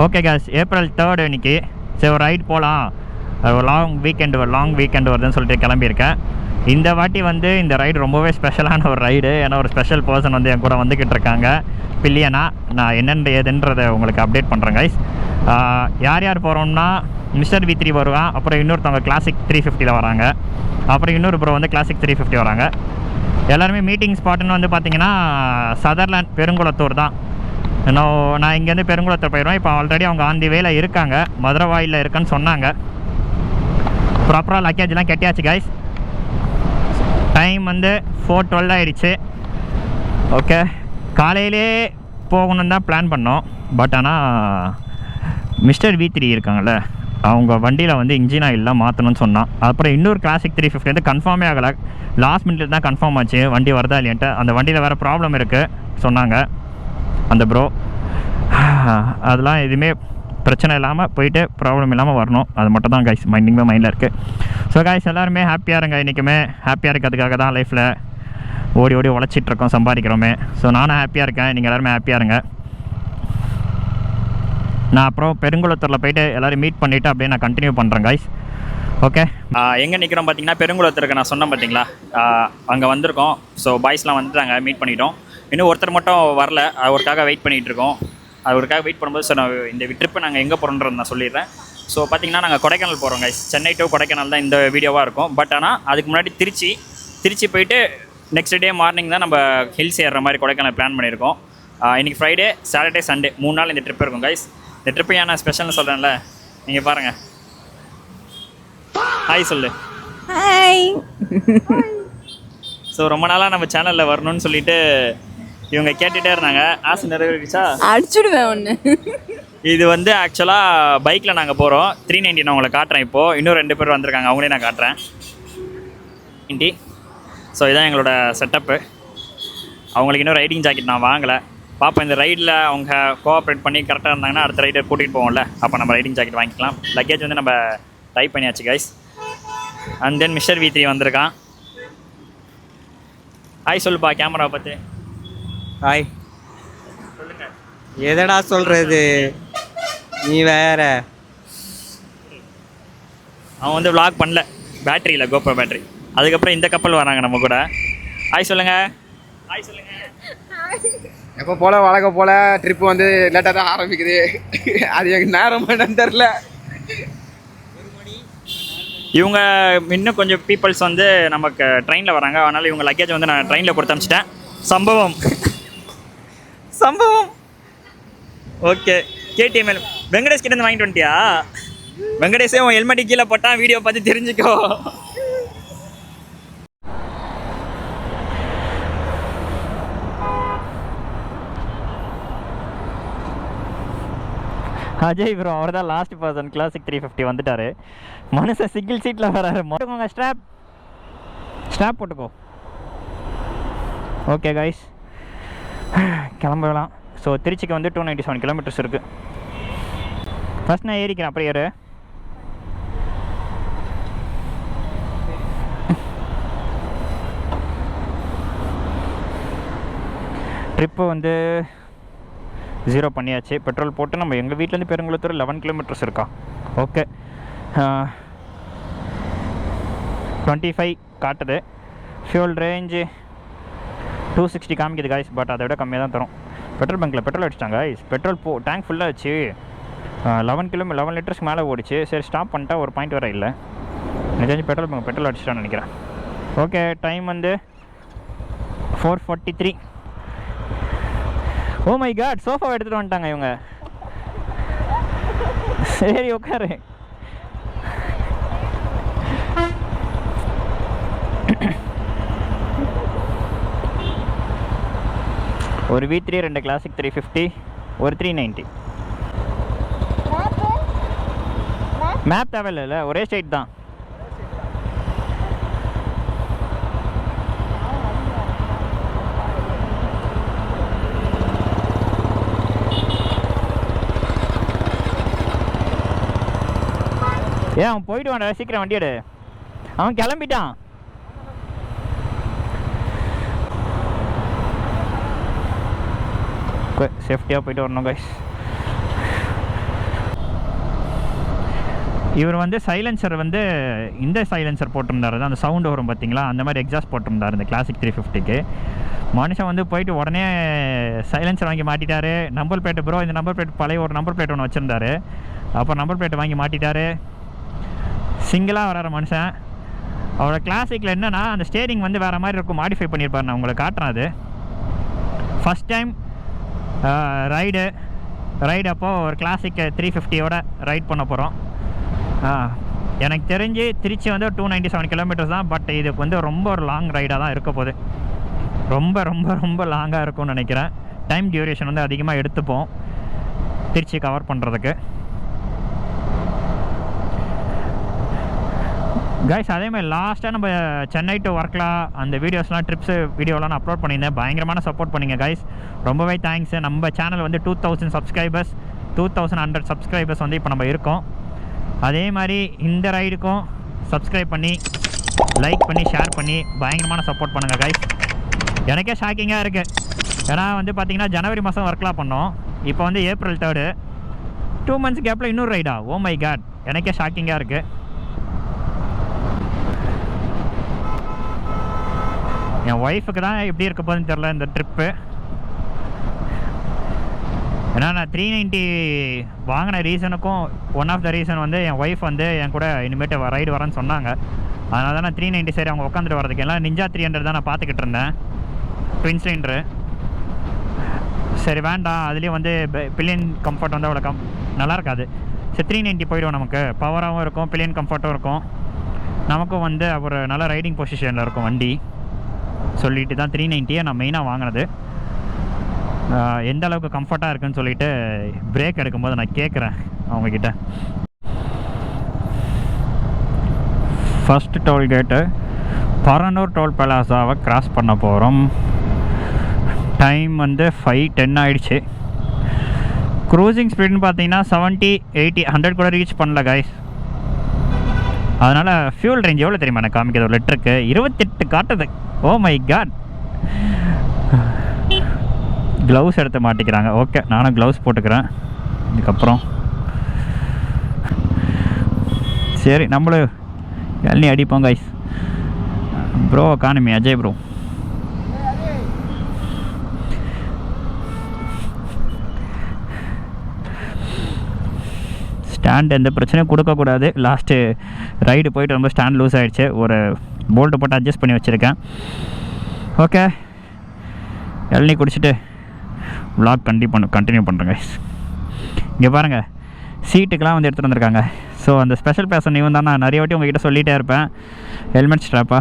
Okay case, April 3 இன்னைக்கு. சரி, ஒரு ரைட் போகலாம். லாங் வீக்கெண்டு வருதுன்னு சொல்லிட்டு கிளம்பியிருக்கேன். இந்த வாட்டி வந்து இந்த ரைடு ரொம்பவே ஸ்பெஷலான ஒரு ரைடு. ஏன்னா ஒரு ஸ்பெஷல் பர்சன் வந்து என் கூட வந்துக்கிட்டு இருக்காங்க, பில்லியனா. நான் என்னென்ன ஏதுன்றதை உங்களுக்கு அப்டேட் பண்ணுறேன் கைஸ். யார் யார் போகிறோம்னா, மிஸ்டர் V3 வருவான், அப்புறம் இன்னொருத்தவங்க கிளாசிக் 350 வராங்க, அப்புறம் இன்னொரு ப்ரோ வந்து கிளாசிக் 350 வராங்க. எல்லாருமே மீட்டிங் ஸ்பாட்டுன்னு வந்து பார்த்தீங்கன்னா சதர்லேண்ட் பெருங்குளத்தூர் தான். நான் இங்கேருந்து பெருங்குளத்தூர் போயிடுவேன். இப்போ ஆல்ரெடி அவங்க ஆன் தி வேல இருக்காங்க, மதுரவாயில் இருக்குன்னு சொன்னாங்க. ப்ராப்பராக லக்கேஜ்லாம் கட்டியாச்சு கைஸ். டைம் வந்து 4:12 ஆகிடுச்சு. ஓகே, காலையிலே போகணுன்னு தான் பிளான் பண்ணோம். பட் ஆனால் மிஸ்டர் V3 இருக்காங்கள்ல, அவங்க வண்டியில் வந்து இன்ஜின் ஆயிலெலாம் மாற்றணும்னு சொன்னான். அப்புறம் இன்னொரு கிளாசிக் 350 வந்து கன்ஃபார்மே ஆகலை. லாஸ்ட் மினிட்ல தான் கன்ஃபார்ம் ஆச்சு வண்டி வருதா இல்லைன்ட்டு. அந்த வண்டியில் வேறு ப்ராப்ளம் இருக்குது சொன்னாங்க அந்த ப்ரோ. அதெல்லாம் எதுவுமே பிரச்சனை இல்லாமல் போயிட்டு ப்ராப்ளம் இல்லாமல் வரணும். அது மட்டும் தான் கைஸ் மைண்டில் இருக்குது. ஸோ கைஸ், எல்லாருமே ஹாப்பியாக இருங்க. இன்றைக்குமே ஹாப்பியாக இருக்கிறதுக்காக தான் லைஃப்பில் ஓடி உழைச்சிட்ருக்கோம், சம்பாதிக்கிறோமே. ஸோ நானும் ஹாப்பியாக இருக்கேன், நீங்கள் எல்லாருமே ஹாப்பியாக இருங்க. நான் அப்புறம் பெருங்குளத்தூரில் போயிட்டு எல்லோரும் மீட் பண்ணிவிட்டு அப்படியே நான் கண்டினியூ பண்ணுறேன் கைஸ். ஓகே, எங்கே நிற்கிறோம் பார்த்தீங்கன்னா பெருங்குளத்தூருக்கு நான் சொன்னேன் பார்த்தீங்களா, அங்கே வந்திருக்கோம். ஸோ பாய்ஸ்லாம் வந்துட்டாங்க, மீட் பண்ணிட்டோம். இன்னும் ஒருத்தர் மட்டும் வரல, அவருக்காக வெயிட் பண்ணிகிட்ருக்கோம். அவருக்காக வெயிட் பண்ணும்போது சார், நான் இந்த ட்ரிப்பு நாங்கள் எங்கே போகிறோன்றது நான் சொல்லிடுறேன். ஸோ பார்த்திங்கன்னா நாங்கள் கொடைக்கானல் போகிறோம் கைஸ். சென்னை டு கொடைக்கானல் தான் இந்த வீடியோவாக இருக்கும். பட் ஆனால் அதுக்கு முன்னாடி திருச்சி போயிட்டு நெக்ஸ்ட் டே மார்னிங் தான் நம்ம ஹில்ஸ் ஏறுற மாதிரி கொடைக்கானல் பிளான் பண்ணியிருக்கோம். இன்றைக்கி ஃப்ரைடே, சாட்டர்டே, சண்டே 3 நாள் இந்த ட்ரிப் இருக்கும் கைஸ். இந்த ட்ரிப்பு ஏன் நான் ஸ்பெஷல்னு சொல்கிறேன்ல, நீங்கள் பாருங்கள். ஹாய் சொல்லு. ஹாய். ஸோ ரொம்ப நாளாக நம்ம சேனலில் வரணும்னு சொல்லிட்டு இவங்க கேட்டுகிட்டே இருந்தாங்க. ஆசை நிறைவேறிச்சா? அடிச்சுடுவேன் ஒன்று. இது வந்து ஆக்சுவலாக பைக்கில் நாங்கள் போகிறோம். 390 நான் உங்களை காட்டுறேன். இப்போது இன்னும் 2 பேர் வந்திருக்காங்க, அவங்களே நான் காட்டுறேன். ஸோ இதான் எங்களோட செட்டப்பு. அவங்களுக்கு இன்னும் ரைடிங் ஜாக்கெட் நான் வாங்கலை. பார்ப்போம், இந்த ரைடில் அவங்க கோஆப்ரேட் பண்ணி கரெக்டாக இருந்தாங்கன்னா அடுத்த ரைடர் கூட்டிகிட்டு போவோம்ல, அப்போ நம்ம ரைடிங் ஜாக்கெட் வாங்கிக்கலாம். லக்கேஜ் வந்து நம்ம டைப் பண்ணியாச்சு guys. And then mister V3 வந்திருக்கான். ஹாய் சொல்லுப்பா கேமரா பார்த்து. ஹாய். சொல்லுங்கள். எதடா சொல்கிறது, நீ வேற. அவன் வந்து vlog பண்ணல, பேட்டரி இல்லை, கோப்ரோ பேட்டரி. அதுக்கப்புறம் இந்த கப்பல் வராங்க நம்ம கூட. ஹாய் சொல்லுங்கள். ஹாய் சொல்லுங்கள். எப்போ போல் வழக்கம் போல் ட்ரிப்பு வந்து லேட்டாக தான் ஆரம்பிக்குது. அது எனக்கு நேரம் என்னன்னு தெரில. இவங்க இன்னும் கொஞ்சம் பீப்புள்ஸ் வந்து நமக்கு ட்ரெயினில் வராங்க. அதனால் இவங்க லக்கேஜ் வந்து நான் ட்ரெயினில் கொடுத்து அனுப்பிச்சிட்டேன். சம்பவம். ஓகே, KTM வெங்கடேஷ் கிட்டேருந்து வாங்கிட்டு வந்துட்டியா? வெங்கடேஷே உன் ஹெல்மெட்டு கீழே போட்டான், வீடியோ பார்த்து தெரிஞ்சுக்கோ. அஜய் ப்ரோ, அவர் தான் லாஸ்ட் பர்சன். கிளாசிக் 350 வந்துட்டார். மனுஷன் சிங்கிள் சீட்டில் வராரு. போட்டுக்கோங்க, ஸ்ட்ராப் போட்டுக்கோ. ஓகே கைஸ், கிளம்பலாம். ஸோ திருச்சிக்கு வந்து 297 கிலோமீட்டர்ஸ் இருக்குது. ஃபஸ்ட் நான் ஏறிக்கிறேன், அப்புறம் ஏறு. ட்ரிப்பு வந்து 0 பண்ணியாச்சு. பெட்ரோல் போட்டு நம்ம எங்கள் வீட்டிலேருந்து பெருங்குளத்தூர் 11 கிலோமீட்டர்ஸ் இருக்கா. ஓகே, 25 காட்டுது. ஃபியூல் ரேஞ்சு 260 காமிக்குது காய்ஸ். பட் அதை விட கம்மியாக தான் தரும். பெட்ரோல் பங்க்கில் பெட்ரோல் அடிச்சிட்டாங்க காய்ஸ். பெட்ரோல் டேங்க் ஃபுல்லாக வச்சு 11 லிட்டர்ஸ்க்கு மேலே ஓடிச்சு. சரி, ஸ்டாப் பண்ணிட்டா ஒரு பாயிண்ட் வர இல்லை. எனக்கு தெரிஞ்சு பெட்ரோல் அடிச்சிட்டான்னு நினைக்கிறேன். ஓகே, டைம் வந்து 4:43. ஓ மை காட், சோஃபாவை எடுத்துகிட்டு வந்துட்டாங்க இவங்க. சரி உட்காரு. ஒரு V3, 2 கிளாசிக் 350, ஒரு 390. மேப் தேவையில்ல, ஒரே ஸ்ட்ரைட் தான். ஏன் அவன் போயிட்டு வாடா, சீக்கிரம் வண்டி எடு. அவன் கிளம்பிட்டான். சேஃப்டியாக போயிட்டு வரணும் கைஸ். இவர் வந்து சைலன்சர் வந்து இந்த சைலன்சர் போட்டிருந்தாரு, அந்த சவுண்டு வரும் பார்த்தீங்களா, அந்த மாதிரி எக்ஸாஸ்ட் போட்டிருந்தார் இந்த கிளாசிக் 350க்கு. மனுஷன் வந்து போயிட்டு உடனே சைலன்சர் வாங்கி மாட்டிட்டாரு. நம்பர் பிளேட்டு ப்ரோ, இந்த நம்பர் பிளேட் பழைய ஒரு நம்பர் பிளேட் ஒன்று வச்சுருந்தாரு. அப்புறம் நம்பர் பிளேட் வாங்கி மாட்டிட்டாரு. சிங்கிளாக வராற மனுஷன். அவரோட கிளாசிக்கில் என்னென்னா அந்த ஸ்டேரிங் வந்து வேறு மாதிரி இருக்கும், மாடிஃபை பண்ணியிருப்பார். நான் உங்களுக்கு காட்டுறேன். அது ஃபஸ்ட் டைம் ரைடு அப்போது ஒரு கிளாசிக் 350யோட ரைட் பண்ண போகிறோம். எனக்கு தெரிஞ்சு திருச்சி வந்து 297 கிலோமீட்டர்ஸ் தான். பட் இதுக்கு வந்து ரொம்ப ஒரு லாங் ரைடாக தான் இருக்க போகுது. ரொம்ப ரொம்ப ரொம்ப லாங்காக இருக்கும்னு நினைக்கிறேன். டைம் டியூரேஷன் வந்து அதிகமாக எடுத்துப்போம் திருச்சி கவர் பண்ணுறதுக்கு. கைஸ் அதேமாதிரி லாஸ்ட்டாக நம்ம சென்னை டு ஒர்க்லா அந்த வீடியோஸ்லாம் ட்ரிப்ஸு வீடியோலாம் நான் அப்லோட் பண்ணியிருந்தேன். பயங்கரமான சப்போர்ட் பண்ணிங்க கைஸ், ரொம்பவே தேங்க்ஸு. நம்ம சேனல் வந்து 2000 சப்ஸ்கிரைபர்ஸ் 2100 சப்ஸ்கிரைபர்ஸ் வந்து இப்போ நம்ம இருக்கோம். அதே மாதிரி இந்த ரைடுக்கும் சப்ஸ்கிரைப் பண்ணி லைக் பண்ணி ஷேர் பண்ணி பயங்கரமான சப்போர்ட் பண்ணுங்கள் கைஸ். எனக்கே ஷாக்கிங்காக இருக்குது. ஏன்னா வந்து பார்த்திங்கன்னா ஜனவரி மாதம் ஒர்க்லாம் பண்ணோம், இப்போ வந்து April 3rd 2 months கேப்பில் இன்னொரு ரைடா. ஓ மை காட், எனக்கே ஷாக்கிங்காக இருக்குது. என் ஒய்ஃபுக்கு தான் எப்படி இருக்க போகுதுன்னு தெரில இந்த ட்ரிப்பு. ஏன்னா நான் 390 வாங்கின ரீசனுக்கும் ஒன் ஆஃப் த ரீசன் வந்து என் ஒய்ஃப் வந்து என் கூட இனிமேட்டு ரைடு வரேன்னு சொன்னாங்க. அதனால தான் நான் 390 சரி அவங்க உட்காந்துட்டு வரதுக்கு எல்லாம் நிஞ்சா 300 தான் நான் பார்த்துக்கிட்டு இருந்தேன், ட்வின் சிலிண்டரு. சரி வேண்டாம், அதுலேயும் வந்து பில்லியன் கம்ஃபர்ட் வந்து அவ்வளோ நல்லா இருக்காது. சரி 390 போயிடுவோம், நமக்கு பவராகவும் இருக்கும், பில்லியன் கம்ஃபர்ட்டும் இருக்கும், நமக்கும் வந்து ஒரு நல்ல ரைடிங் பொசிஷனில் இருக்கும் வண்டி. சொல்லிட்டு தான் 390 நான் மெயினாக வாங்கினது. எந்த அளவுக்கு கம்ஃபர்ட்டாக இருக்குன்னு சொல்லிட்டு பிரேக் எடுக்கும்போது நான் கேட்குறேன் அவங்கக்கிட்ட. ஃபஸ்ட்டு டோல்கேட்டு பரனூர் டோல் பிளாசாவை கிராஸ் பண்ண போகிறோம். டைம் வந்து 5:10 ஆகிடுச்சு. க்ரூசிங் ஸ்பீடுன்னு பார்த்தீங்கன்னா 70, 80, 100 கூட ரீச் பண்ணல கைஸ். அதனால் ஃபியூல் ரேஞ்ச் எவ்வளோ தெரியுமா எனக்கு காமிக்கிறது ஒரு லிட்டருக்கு 28 காட்டுது. ஓ மை காட். க்ளவுஸ் எடுத்து மாட்டிக்கிறாங்க. ஓகே, நானும் க்ளவுஸ் போட்டுக்கிறேன் இதுக்கப்புறம். சரி நம்மளும் எல்லாம் அடிப்போம் கைஸ். ப்ரோ காணுமே அஜய் ப்ரோ. ஸ்டாண்ட் எந்த பிரச்சனையும் கொடுக்கக்கூடாது. லாஸ்ட்டு ரைடு போயிட்டு ரொம்ப ஸ்டாண்ட் லூஸ் ஆகிடுச்சு. ஒரு போல்ட்டு போட்டு அட்ஜஸ்ட் பண்ணி வச்சுருக்கேன். ஓகே, இளநீ குடிச்சிட்டு vlog கண்டினியூ பண்ணுறேங்க. இங்கே பாருங்கள், சீட்டுக்கெலாம் வந்து எடுத்துகிட்டு வந்திருக்காங்க. ஸோ அந்த ஸ்பெஷல் பேசன் இவன் தான். நான் நிறைய வாட்டி உங்ககிட்ட சொல்லிகிட்டே இருப்பேன். ஹெல்மெட் ஸ்ட்ராப்பா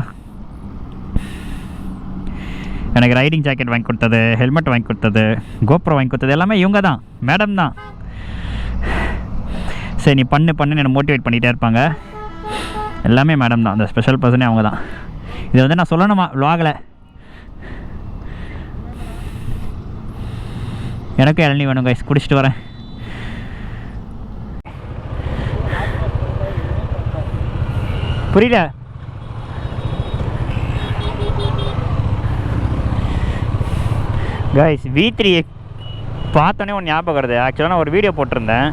எனக்கு ரைடிங் ஜாக்கெட் வாங்கி கொடுத்தது, ஹெல்மெட் வாங்கி கொடுத்தது, கோப்ரோ வாங்கி கொடுத்தது எல்லாமே இவங்க தான், மேடம் தான். சரி நீ பண்ணுன்னு என்னை மோட்டிவேட் பண்ணிகிட்டே இருப்பாங்க. எல்லாமே மேடம் தான், அந்த ஸ்பெஷல் பர்சனே அவங்க தான். இதை வந்து நான் சொல்லணுமா vlogல? எனக்கும் இளநீ வேணும் கைஸ், குடிச்சிட்டு வரேன். புரியல? கைஸ் V3 பார்த்தோன்னே ஒன்று ஞாபகம் வருது. ஆக்சுவலாக நான் ஒரு வீடியோ போட்டிருந்தேன்.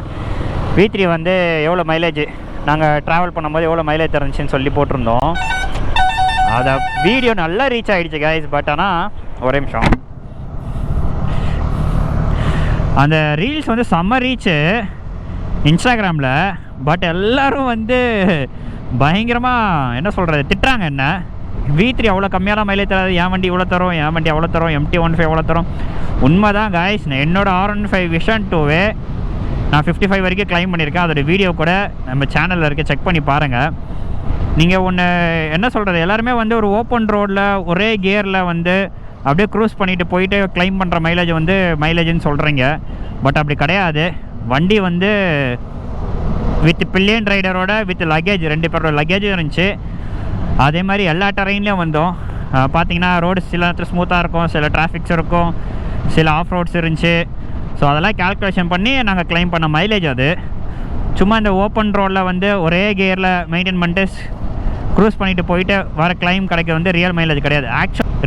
V3 வந்து எவ்வளோ மைலேஜ் நாங்கள் ட்ராவல் பண்ணும்போது எவ்வளோ மைலேஜ் தரந்துச்சின்னு சொல்லி போட்டிருந்தோம். அதை வீடியோ நல்லா ரீச் ஆகிடுச்சு கைஸ். பட் ஆனால் ஒரே நிமிஷம், அந்த ரீல்ஸ் வந்து செம்ம ரீச்சு இன்ஸ்டாகிராமில். பட் எல்லோரும் வந்து பயங்கரமாக என்ன சொல்கிறது திட்டுறாங்க என்ன. V3 அவ்வளோ கம்மியான மைலேஜ் தராது, என் வண்டி இவ்வளோ தரும், என் வண்டி அவ்வளோ தரும், MT-15 எவ்வளோ தரும். உண்மை தான் கைஸ். என்னோடய R15 விஷன் 2வே நான் 55 வரைக்கும் கிளைம் பண்ணியிருக்கேன். அதோடய வீடியோ கூட நம்ம சேனலில் இருக்க, செக் பண்ணி பாருங்கள். நீங்கள் ஒன்று என்ன சொல்கிறது, எல்லாருமே வந்து ஒரு ஓப்பன் ரோடில் ஒரே கியரில் வந்து அப்படியே க்ரூஸ் பண்ணிவிட்டு போயிட்டு கிளைம் பண்ணுற மைலேஜ் வந்து மைலேஜ்னு சொல்கிறீங்க. பட் அப்படி கிடையாது. வண்டி வந்து வித் பில்லியன் ரைடரோட வித் லக்கேஜ் 2 பேரோட லக்கேஜும் இருந்துச்சு. அதே மாதிரி எல்லா டெரெயின்லேயும் வந்தோம். பார்த்தீங்கன்னா ரோடு சில நேரத்தில் ஸ்மூத்தாக இருக்கும், சில டிராஃபிக்ஸ் இருக்கும், சில ஆஃப் ரோட்ஸ் இருந்துச்சு. ஸோ அதெல்லாம் கால்குலேஷன் பண்ணி நாங்கள் கிளைம் பண்ண மைலேஜ் அது. சும்மா இந்த ஓப்பன் ரோடில் வந்து ஒரே கியரில் மெயின்டைன் பண்ணிட்டு க்ரூஸ் பண்ணிவிட்டு போயிட்டு வர கிளைம் கிடைக்க வந்து ரியல் மைலேஜ் கிடையாது.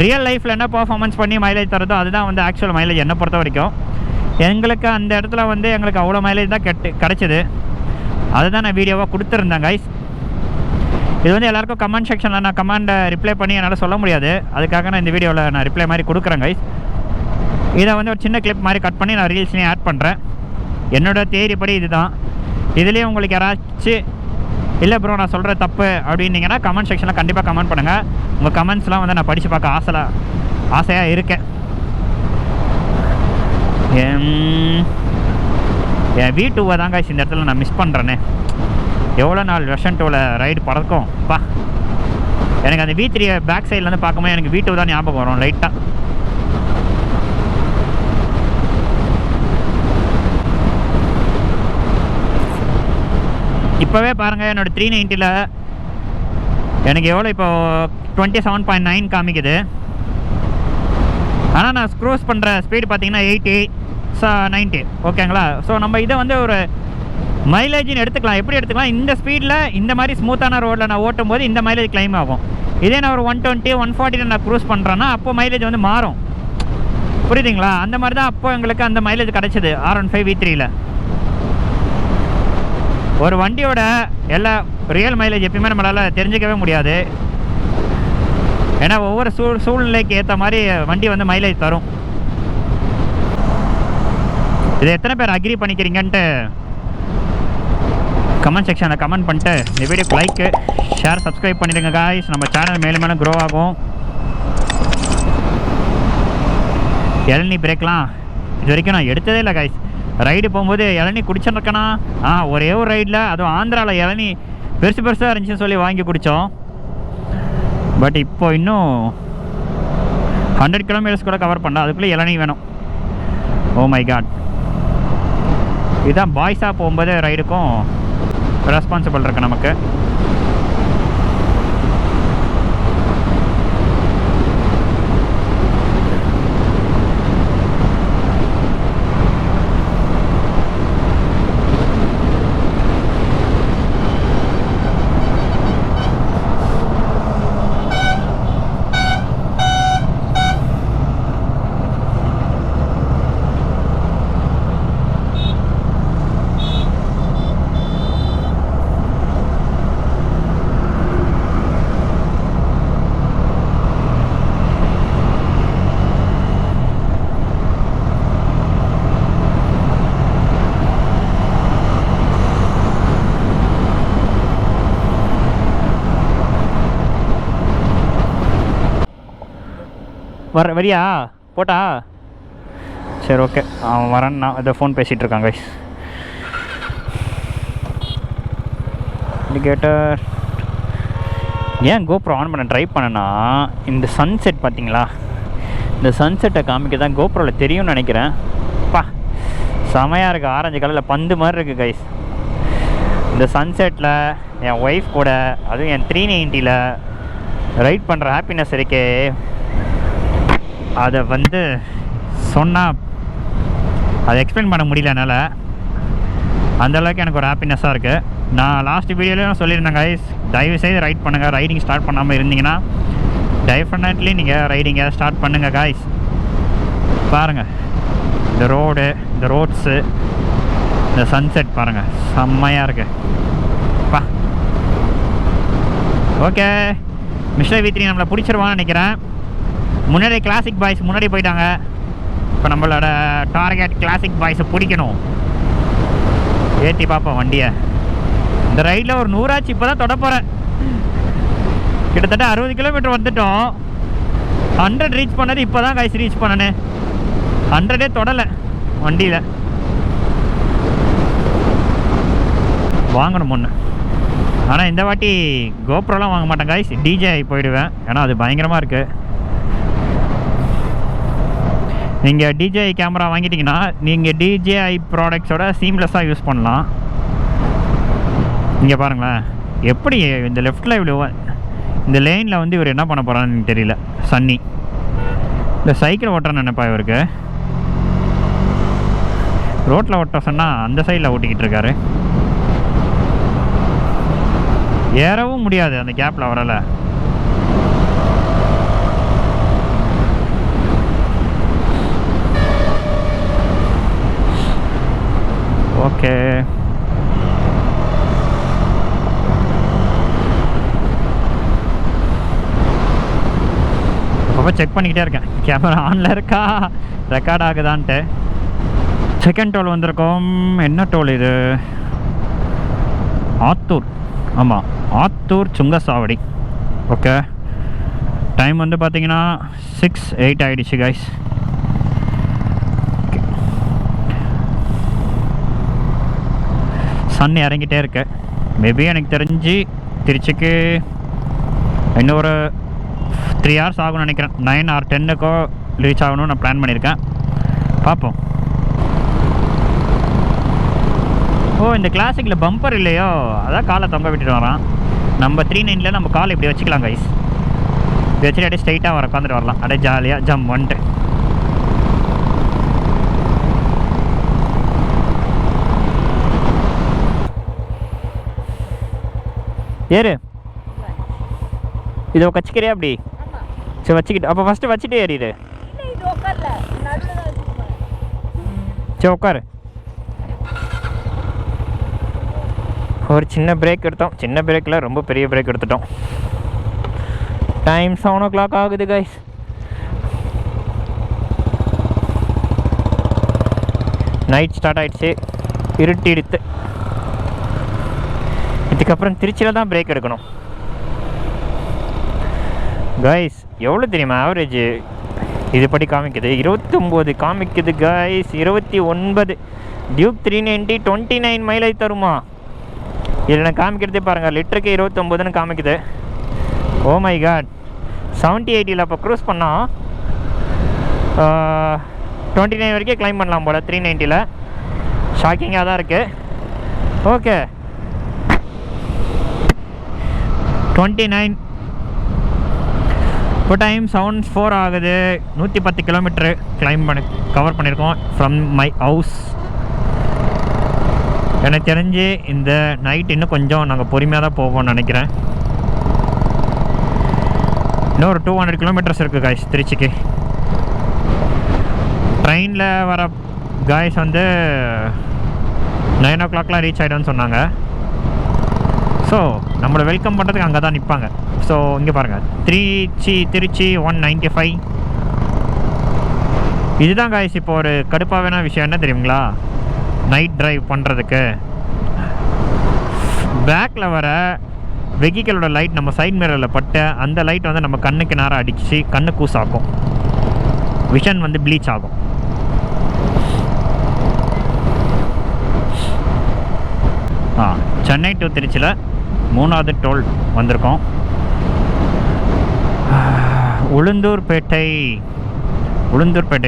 ரியல் லைஃப்பில் என்ன பர்ஃபார்மன்ஸ் பண்ணி மைலேஜ் தருதோ அதுதான் வந்து ஆக்சுவல் மைலேஜ் என்னை பொறுத்த வரைக்கும். எங்களுக்கு அந்த இடத்துல வந்து எங்களுக்கு அவ்வளோ மைலேஜ் தான் கிடச்சிது. அதை தான் நான் வீடியோவாக கொடுத்துருந்தேன் கைஸ். இது வந்து எல்லாருக்கும் கமெண்ட் செக்ஷனில் நான் கமெண்டை ரிப்ளை பண்ணி என்னால் சொல்ல முடியாது, அதுக்காக நான் இந்த வீடியோவில் நான் ரிப்ளை மாதிரி கொடுக்குறேன் கைஸ். இதை வந்து ஒரு சின்ன கிளிப் மாதிரி கட் பண்ணி நான் ரீல்ஸ்லேயும் ஆட் பண்ணுறேன். என்னோடய தேரி படி இது தான். இதுலேயும் உங்களுக்கு யாராச்சும் இல்லை ப்ரோ நான் சொல்கிற தப்பு அப்படின்னீங்கன்னா கமெண்ட் செக்ஷனில் கண்டிப்பாக கமெண்ட் பண்ணுங்கள். உங்கள் கமெண்ட்ஸ்லாம் வந்து நான் படித்து பார்க்க ஆசையாக இருக்கேன். என் V2 தான் கைஸ் இந்த இடத்துல நான் மிஸ் பண்ணுறேனே. எவ்வளோ நாள் வெர்ஷன் 2ல் ரைடு பறக்கும் பா. எனக்கு அந்த V3 பேக் சைட்லேருந்து பார்க்கும்போது எனக்கு V2 தான் ஞாபகம் வரும் லைட்டாக. இப்போவே பாருங்கள் என்னோடய 390ல் எனக்கு எவ்வளோ இப்போ 27.9 காமிக்குது. ஆனால் நான் ஸ்க்ரோஸ் பண்ணுற ஸ்பீடு பார்த்தீங்கன்னா 80 90 ஓகேங்களா. ஸோ நம்ம இதை வந்து ஒரு மைலேஜின்னு எடுத்துக்கலாம். எப்படி எடுத்துக்கலாம், இந்த ஸ்பீடில் இந்த மாதிரி ஸ்மூத்தான ரோடில் நான் ஓட்டும் போது இந்த மைலேஜ் கிளைம் ஆகும். இதே நான் ஒரு 120 140 நான் க்ரூஸ் பண்ணுறேன்னா அப்போ மைலேஜ் வந்து மாறும். புரியுதுங்களா? அந்த மாதிரி தான் அப்போ எங்களுக்கு அந்த மைலேஜ் கிடச்சிது R15 V3யில். ஒரு வண்டியோட எல்லா ரியல் மைலேஜ் எப்பயுமே நம்மளால் தெரிஞ்சிக்கவே முடியாது. ஏன்னா ஒவ்வொரு சூழ்நிலைக்கு ஏற்ற மாதிரி வண்டி வந்து மைலேஜ் தரும். இதை எத்தனை பேர் அக்ரி பண்ணிக்கிறீங்கன்ட்டு கமெண்ட் செக்ஷனில் கமெண்ட் பண்ணிட்டு இந்த வீடியோக்கு லைக்கு ஷேர் சப்ஸ்கிரைப் பண்ணிடுங்க காய்ஸ். நம்ம சேனல் மேலும் மேலும் க்ரோ ஆகும். இளநீ பிரேக்லாம் இது வரைக்கும் நான் எடுத்ததே இல்லை காய்ஸ். ரைடு போகும்போது இளநீ குடிச்சிருக்கேனா ஒரே ஒரு ரைடில், அதுவும் ஆந்திராவில் இளநீ பெருசாக இருந்துச்சுன்னு சொல்லி வாங்கி குடித்தோம். பட் இப்போ இன்னும் 100 கிலோமீட்டர்ஸ் கூட கவர் பண்ணலாம், அதுக்குள்ளே இளநீ வேணும். Oh my god. இதுதான் பாய்ஸாக போகும்போது ரைடுக்கும் ரெஸ்பான்சிபிள் இருக்குது நமக்கு. வரியா போட்டா சரி ஓகே. அவன் வரேன்னா இதை ஃபோன் பேசிகிட்டு இருக்காங்க கைஸ். இண்டிகேட்டர் ஏன் கோப்ரோ ஆன் பண்ண ட்ரை பண்ணேன்னா இந்த சன்செட் பார்த்தீங்களா, இந்த சன்செட்டை காமிக்க தான் கோப்ரோவில் தெரியும்னு நினைக்கிறேன். பா செமையாக இருக்குது, ஆரஞ்சு கலரில் பந்து மாதிரி இருக்குது கைஸ். இந்த சன்செட்டில் என் ஒய்ஃப் கூட அதுவும் என் 390ல் ரைட் பண்ணுற ஹாப்பினஸ் இருக்கே, அதை வந்து சொன்னால் அதை எக்ஸ்பிளைன் பண்ண முடியல என்னால். அந்தளவுக்கு எனக்கு ஒரு ஹாப்பினஸ்ஸாக இருக்குது. நான் லாஸ்ட் வீடியோலையும் சொல்லியிருந்தேன் கைஸ், தயவுசெய்து ரைட் பண்ணுங்கள். ரைடிங் ஸ்டார்ட் பண்ணாமல் இருந்தீங்கன்னா டெஃபினெட்லி நீங்கள் ரைடிங்கை ஸ்டார்ட் பண்ணுங்கள் கைஸ். பாருங்கள் இந்த ரோடு, இந்த ரோட்ஸு, இந்த சன்செட் பாருங்கள் செம்மையாக இருக்குது. பா ஓகே. மிஸ்டர் V3 நம்மளை பிடிச்சிருவான்னு நினைக்கிறேன். முன்னாடி கிளாசிக் பாய்ஸ் முன்னாடி போயிட்டாங்க. இப்போ நம்மளோட டார்கெட் கிளாசிக் பாய்ஸை பிடிக்கணும். ஏற்றி பார்ப்போம் வண்டியை. இந்த ரைடில் ஒரு 100 ஆச்சு. இப்போ தான் தொட போகிறேன். கிட்டத்தட்ட 60 கிலோமீட்டர் வந்துட்டோம். 100 ரீச் பண்ணது இப்போ தான் கைஸ் ரீச் பண்ணனே. 100 தொடலை வண்டியில். வாங்கணும் ஒன்று. ஆனால் இந்த வாட்டி கோப்ரோலாம் வாங்க மாட்டேன் கைஸ், DJI போயிடுவேன். ஏன்னா அது பயங்கரமாக இருக்குது. நீங்கள் DJI கேமரா வாங்கிட்டீங்கன்னா நீங்கள் DJI ப்ராடக்ட்ஸோட சீம்லெஸ்ஸாக யூஸ் பண்ணலாம். இங்கே பாருங்களேன் எப்படி இந்த லெஃப்டில் இவ்வளோ இந்த லேனில் வந்து இவர் என்ன பண்ண போகிறான்னு எனக்கு தெரியல. சன்னி இந்த சைக்கிள் ஓட்டுறேன்னு நினைப்பா இவருக்கு. ரோட்டில் ஓட்ட சொன்னால் அந்த சைடில் ஓட்டிக்கிட்டு இருக்காரு. ஏறவும் முடியாது அந்த கேப்பில் வரலை. ஓகே அப்போ செக் பண்ணிக்கிட்டே இருக்கேன் கேமரா ஆனில் இருக்கா ரெக்கார்ட் ஆகுதான்ட்டு. செகண்ட் டோல் வந்திருக்கோம். என்ன டோல் இது? ஆத்தூர். ஆமாம், ஆத்தூர் சுங்கசாவடி. ஓகே, டைம் வந்து பார்த்தீங்கன்னா 6:08 ஆகிடுச்சு கைஸ். சன் இறங்கிட்டே இருக்கு. மேபி எனக்கு தெரிஞ்சு திருச்சிக்கு இன்னும் ஒரு 3 hours ஆகும்னு நினைக்கிறேன். 9 or 10க்கோ ரீச் ஆகணும்னு நான் பிளான் பண்ணியிருக்கேன். பார்ப்போம். ஓ, இந்த கிளாசிக்கில் பம்பர் இல்லையோ, அதான் காலை தொங்க விட்டுட்டு வரான். நம்ம 390 நம்ம காலை இப்படி வச்சுக்கலாம் கைஸ். இப்படி வச்சுட்டு அப்படியே ஸ்ட்ரைட்டாக வர உட்காந்துட்டு வரலாம். அப்படியே ஜாலியாக ஜம் வந்துட்டு. ஏறு. இதை வச்சுக்கிறியா அப்படி? சரி வச்சுக்கிட்டு, அப்போ ஃபஸ்ட்டு வச்சுட்டு ஏறிடு. சரி உட்காரு. ஒரு சின்ன பிரேக் எடுத்தோம். சின்ன பிரேக்கில் ரொம்ப பெரிய பிரேக் எடுத்துட்டோம். டைம் 7 o'clock ஆகுது கைஸ். நைட் ஸ்டார்ட் ஆகிடுச்சு, இருட்டிடுத்து. இதுக்கப்புறம் திருச்சியில் தான் பிரேக் எடுக்கணும் கைஸ். எவ்வளோ தெரியுமா ஆவரேஜ் இது படி காமிக்குது? 29 காமிக்குது கைஸ். 29 டியூக் 390 29 மைலேஜ் தருமா? இதில் நான் காமிக்கிறதே பாருங்கள், லிட்டருக்கு 29ன்னு காமிக்குது. ஓ மை காட். 70-80 அப்போ க்ரூஸ் பண்ணால் 29 வரைக்கும் கிளைம் பண்ணலாம் போல் 390. ஷாக்கிங்காக தான் இருக்குது. ஓகே, 29. இப்போ டைம் 7:04 ஆகுது. 110 கிலோமீட்ரு கிளைம் கவர் பண்ணியிருக்கோம் ஃப்ரம் மை ஹவுஸ். எனக்கு தெரிஞ்சு இந்த நைட் இன்னும் கொஞ்சம் நாங்கள் பொறுமையாக தான் போவோம்னு நினைக்கிறேன். இன்னும் ஒரு 200 கிலோமீட்டர்ஸ் இருக்குது காய்ஸ் திருச்சிக்கு. ட்ரெயினில் வர காய்ஸ் வந்து 9 o'clockலாம் ரீச் ஆகிடும்னு சொன்னாங்க. ஸோ நம்மளை வெல்கம் பண்ணுறதுக்கு அங்கே தான் நிற்பாங்க. ஸோ இங்கே பாருங்கள், திருச்சி 195. இதுதான் காய்ஸ் இப்போ ஒரு கடுப்பான விஷயம் என்ன தெரியுங்களா? நைட் ட்ரைவ் பண்ணுறதுக்கு பேக்கில் வர வெஹிக்கிளோட லைட் நம்ம சைட் மிரரில் பட்ட அந்த லைட் வந்து நம்ம கண்ணுக்கு நேரம் அடித்து கண்ணு கூசாக்கும். விஷன் வந்து ப்ளீச் ஆகும். சென்னை டு திருச்சியில் 3வது டோல் வந்திருக்கோம். உளுந்தூர்பேட்டை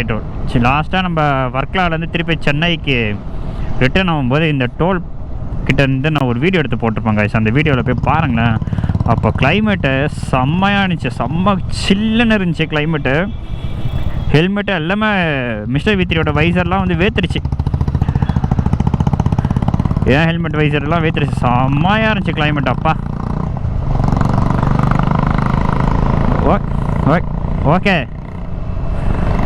டோல். சரி, லாஸ்ட்டாக நம்ம வர்க்கலாலேருந்து திருப்பி சென்னைக்கு ரிட்டர்ன் ஆகும்போது இந்த டோல் கிட்டேருந்து நான் ஒரு வீடியோ எடுத்து போட்டிருப்பேன் கைஸ். அந்த வீடியோவில் போய் பாருங்களேன். அப்போ கிளைமேட்டு செம்மையாக இருந்துச்சு. செம்ம சில்லுன்னு இருந்துச்சு கிளைமேட்டு. ஹெல்மெட்டு எல்லாமே மிஸ்டர் வித்ரியோட வைசர்லாம் வந்து வேத்துருச்சு. ஏன் ஹெல்மெட் வைசர்லாம் வேத்துருச்சு. செம்மையாக இருந்துச்சு கிளைமேட். அப்பா ஓகே,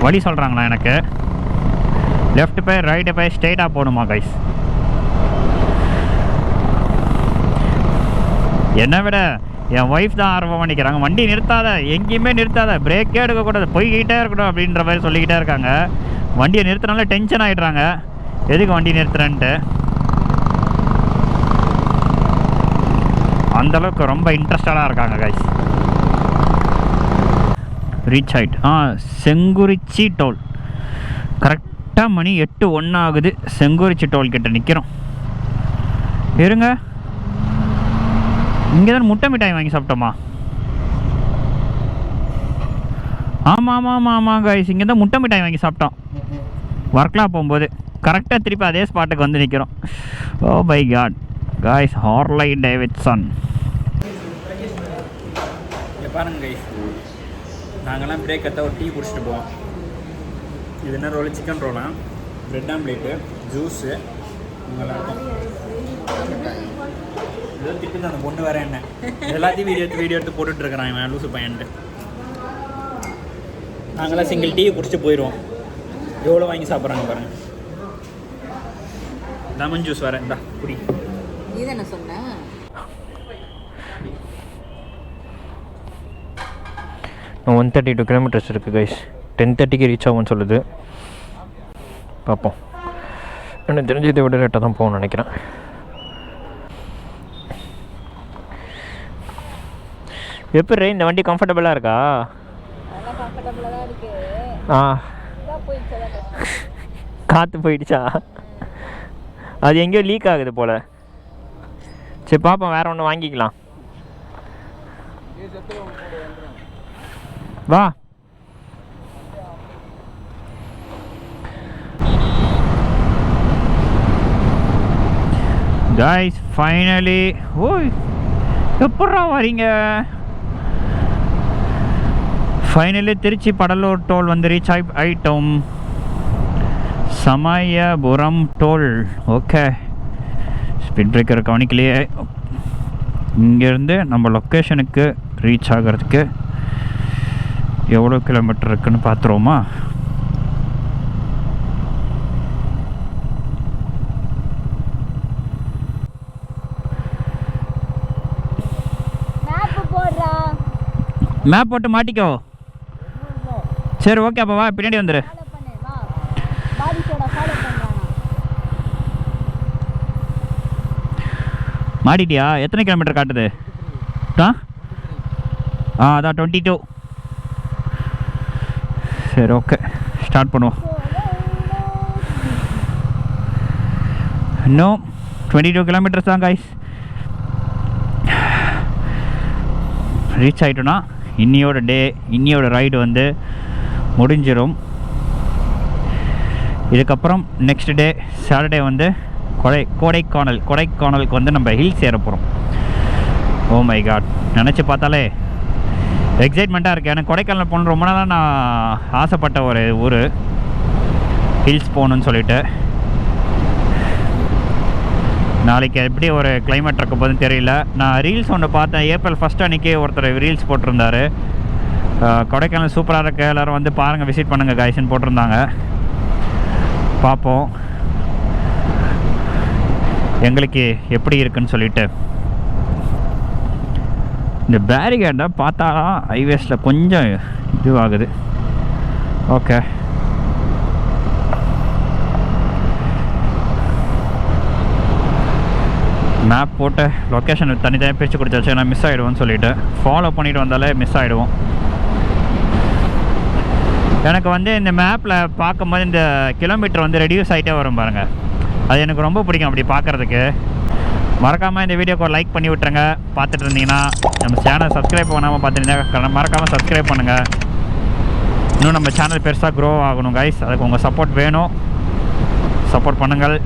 வழி சொல்கிறாங்களா எனக்கு? லெஃப்ட் போய் ரைட்டு போய் ஸ்ட்ரெயிட்டாக போகணுமா கைஸ்? என்னை விட என் ஒய்ஃப் தான் ஆர்வம் பண்ணிக்கிறாங்க. வண்டி நிறுத்தாத, எங்கேயுமே நிறுத்தாத, பிரேக்கே எடுக்கக்கூடாது, போய்கிட்டே இருக்கணும் அப்படின்ற மாதிரி சொல்லிக்கிட்டே இருக்காங்க. வண்டியை நிறுத்தினால டென்ஷன் ஆகிடுறாங்க, எதுக்கு வண்டி நிறுத்துறேன்ட்டு. அந்தளவுக்கு ரொம்ப இன்ட்ரெஸ்டடாக இருக்காங்க கைஸ். ரீச் ஆகிட்டு செங்குறிச்சி டோல். கரெக்டாக மணி 8:01 ஆகுது. செங்குறிச்சி டோல் கிட்ட நிற்கிறோம். இருங்க, இங்கே தான் முட்டை மிட்டாய் வாங்கி சாப்பிட்டோமா? ஆமாம் கைஸ், இங்கே தான் முட்டை மிட்டாய் வாங்கி சாப்பிட்டோம் வர்க்கலா போகும்போது. கரெக்டாக திருப்பி அதே ஸ்பாட்டுக்கு வந்து நிற்கிறோம். Oh my god guys, Harley Davidson. பாருங்க கைஸ், நாங்கள்லாம் பிரேக் எடுத்தால் ஒரு டீ குடிச்சிட்டு போவோம். இது என்ன ரோல்? சிக்கன் ரோலா, ப்ரெட் ஆம்லேட்டு, ஜூஸு, நல்லா இருக்கும். ஏதோ திட்டு அந்த பொண்ணு வேறு என்ன எல்லாத்தையும் வீடியோ எடுத்து போட்டுட்ருக்குறான் இவன் லூசு பையன்ட்டு. நாங்களாம் சிங்கிள் டீ குடிச்சிட்டு போயிடுவோம். எவ்வளோ வாங்கி சாப்பிட்றாங்க பாருங்கள். லெமன் ஜூஸ் வேறு இந்தா குடி. இது என்ன சொன்ன? 132 கிலோமீட்டர்ஸ் இருக்குது கைஸ். 10:30க்கு ரீச் ஆகும்னு சொல்லுது. பார்ப்போம். எனக்கு தெரிஞ்சு இதை விட லேட்டாக தான் போகணும்னு நினைக்கிறேன். எப்படி இந்த வண்டி கம்ஃபர்டபுளாக இருக்கா? காற்று போயிடுச்சா? அது எங்கேயோ லீக் ஆகுது போல். சரி பார்ப்போம், வேறு ஒன்று வாங்கிக்கலாம். வா. guys finally ஓய் எப்படா வரீங்க? ஃபைனலி திருச்சி படலூர் டோல் வந்து ரீச் ஆயிட்டோம். Samayapuram toll. Okay, speed breaker கவனிக்கலையே. இங்கேருந்து நம்ம லொக்கேஷனுக்கு ரீச் ஆகிறதுக்கு எவ்வளோ கிலோமீட்டர் இருக்குன்னு பார்த்துருவோமா? மேப் போட்டு மாட்டிக்கோ. சரி ஓகே, அப்போ வா பின்னாடி வந்துடு. மாட்டிட்டியா? எத்தனை கிலோமீட்டர் காட்டுது? அதான் 22. சரி ஓகே, ஸ்டார்ட் பண்ணுவோம். இன்னும் 22 கிலோமீட்டர்ஸ் தான் கைஸ். ரீச் ஆகிட்டோன்னா இன்னியோட ரைடு வந்து முடிஞ்சிடும். இதுக்கப்புறம் நெக்ஸ்ட் டே சாட்டர்டே வந்து கொடைக்கானலுக்கு வந்து நம்ம ஹில்ஸ் ஏற போகிறோம். ஓ மை காட், நினச்சி பார்த்தாலே எக்ஸைட்மெண்ட்டாக இருக்குது. எனக்கு கொடைக்கானல் போகணும் ரொம்ப நாளாக நான் ஆசைப்பட்ட ஒரு ஊர், ஹில்ஸ் போகணுன்னு சொல்லிட்டு. நாளைக்கு எப்படி ஒரு கிளைமேட் இருக்க போதுன்னு தெரியல. நான் ரீல்ஸ் ஒன்று பார்த்தேன், ஏப்ரல் 1 அன்றைக்கி ஒருத்தர் ரீல்ஸ் போட்டிருந்தார். கொடைக்கானல் சூப்பராக இருக்க, எல்லோரும் வந்து பாருங்கள், விசிட் பண்ணுங்கள் கைஸ்ன்னு போட்டிருந்தாங்க. பார்ப்போம் எங்களுக்கு எப்படி இருக்குன்னு சொல்லிட்டு. இந்த பேரிகேட்டை பார்த்தா ஹைவேஸில் கொஞ்சம் இதுவாகுது. ஓகே, மேப் போட்டு லொக்கேஷன் தனித்தனியாக பிரித்து கொடுத்தாச்சு. நான் மிஸ் ஆகிடுவோன்னு சொல்லிவிட்டு ஃபாலோ பண்ணிவிட்டு வந்தாலே மிஸ் ஆகிடுவோம். எனக்கு வந்து இந்த மேப்பில் பார்க்கும்போது இந்த கிலோமீட்டர் வந்து ரெடியூஸ் ஆகிட்டே வரும் பாருங்கள், அது எனக்கு ரொம்ப பிடிக்கும் அப்படி பார்க்குறதுக்கு. மறக்காமல் இந்த வீடியோக்கு ஒரு லைக் பண்ணி விட்டுருங்க. பார்த்துட்டு இருந்தீங்கன்னா நம்ம சேனல் சப்ஸ்கிரைப் பண்ணாமல் பார்த்துருந்தீங்கன்னா மறக்காமல் சப்ஸ்கிரைப் பண்ணுங்கள். இன்னும் நம்ம சேனல் பெருசாக க்ரோ ஆகணும் கைஸ், அதுக்கு உங்கள் சப்போர்ட் வேணும். சப்போர்ட் பண்ணுங்கள்.